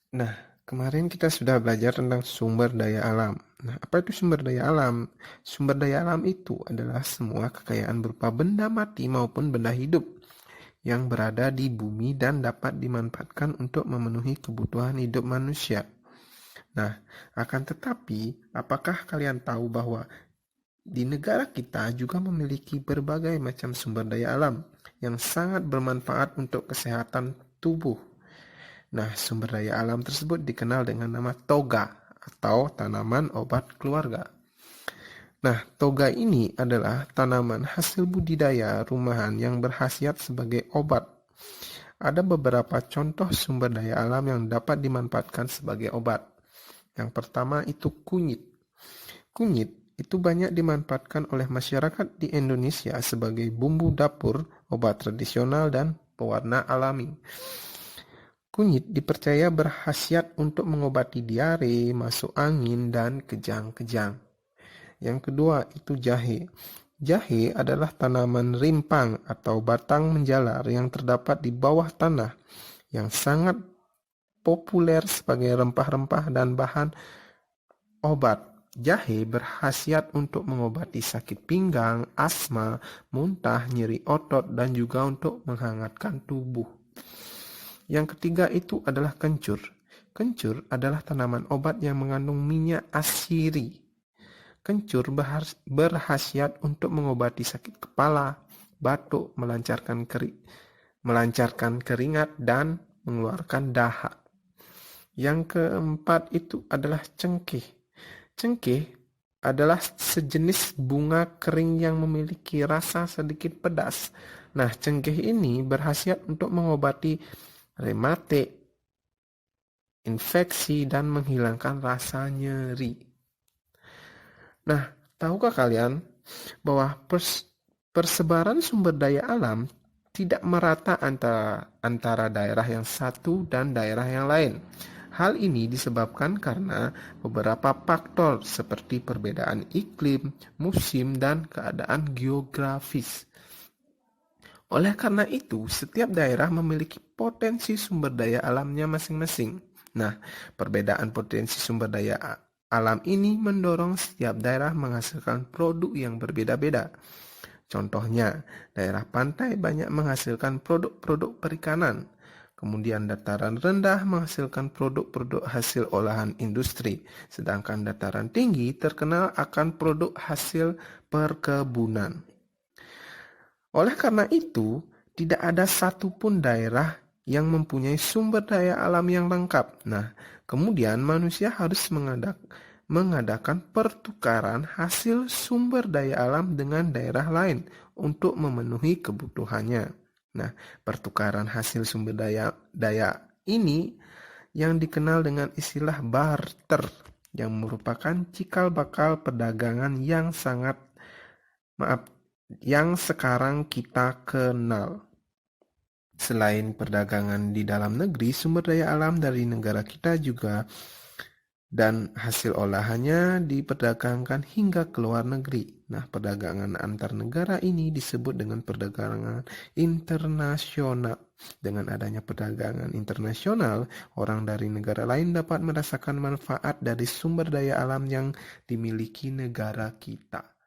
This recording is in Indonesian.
Nah, kemarin kita sudah belajar tentang sumber daya alam. Nah, apa itu sumber daya alam? Sumber daya alam itu adalah semua kekayaan berupa benda mati maupun benda hidup yang berada di bumi dan dapat dimanfaatkan untuk memenuhi kebutuhan hidup manusia. Nah, akan tetapi, apakah kalian tahu bahwa di negara kita juga memiliki berbagai macam sumber daya alam yang sangat bermanfaat untuk kesehatan tubuh? Nah, sumber daya alam tersebut dikenal dengan nama toga atau tanaman obat keluarga. Nah, toga ini adalah tanaman hasil budidaya rumahan yang berkhasiat sebagai obat. Ada beberapa contoh sumber daya alam yang dapat dimanfaatkan sebagai obat. Yang pertama itu kunyit. Kunyit itu banyak dimanfaatkan oleh masyarakat di Indonesia sebagai bumbu dapur, obat tradisional, dan pewarna alami. Kunyit dipercaya berkhasiat untuk mengobati diare, masuk angin, dan kejang-kejang. Yang kedua itu jahe. Jahe adalah tanaman rimpang atau batang menjalar yang terdapat di bawah tanah yang sangat populer sebagai rempah-rempah dan bahan obat. Jahe berkhasiat untuk mengobati sakit pinggang, asma, muntah, nyeri otot, dan juga untuk menghangatkan tubuh. Yang ketiga itu adalah kencur. Kencur adalah tanaman obat yang mengandung minyak asiri. Kencur berkhasiat untuk mengobati sakit kepala, batuk, melancarkan keringat, dan mengeluarkan dahak. Yang keempat itu adalah cengkeh. Cengkeh adalah sejenis bunga kering yang memiliki rasa sedikit pedas. Nah, cengkeh ini berkhasiat untuk mengobati rematik, infeksi, dan menghilangkan rasa nyeri. Nah, tahukah kalian bahwa persebaran sumber daya alam tidak merata antara daerah yang satu dan daerah yang lain. Hal ini disebabkan karena beberapa faktor seperti perbedaan iklim, musim, dan keadaan geografis. Oleh karena itu, setiap daerah memiliki potensi sumber daya alamnya masing-masing. Nah, perbedaan potensi sumber daya alam ini mendorong setiap daerah menghasilkan produk yang berbeda-beda. Contohnya, daerah pantai banyak menghasilkan produk-produk perikanan. Kemudian dataran rendah menghasilkan produk-produk hasil olahan industri, sedangkan dataran tinggi terkenal akan produk hasil perkebunan. Oleh karena itu, tidak ada satupun daerah yang mempunyai sumber daya alam yang lengkap. Nah, kemudian manusia harus mengadakan pertukaran hasil sumber daya alam dengan daerah lain untuk memenuhi kebutuhannya. Nah, pertukaran hasil sumber daya ini yang dikenal dengan istilah barter, yang merupakan cikal bakal perdagangan yang sekarang kita kenal. Selain perdagangan di dalam negeri, sumber daya alam dari negara kita juga dan hasil olahannya diperdagangkan hingga ke luar negeri. Nah, perdagangan antar negara ini disebut dengan perdagangan internasional. Dengan adanya perdagangan internasional, orang dari negara lain dapat merasakan manfaat dari sumber daya alam yang dimiliki negara kita.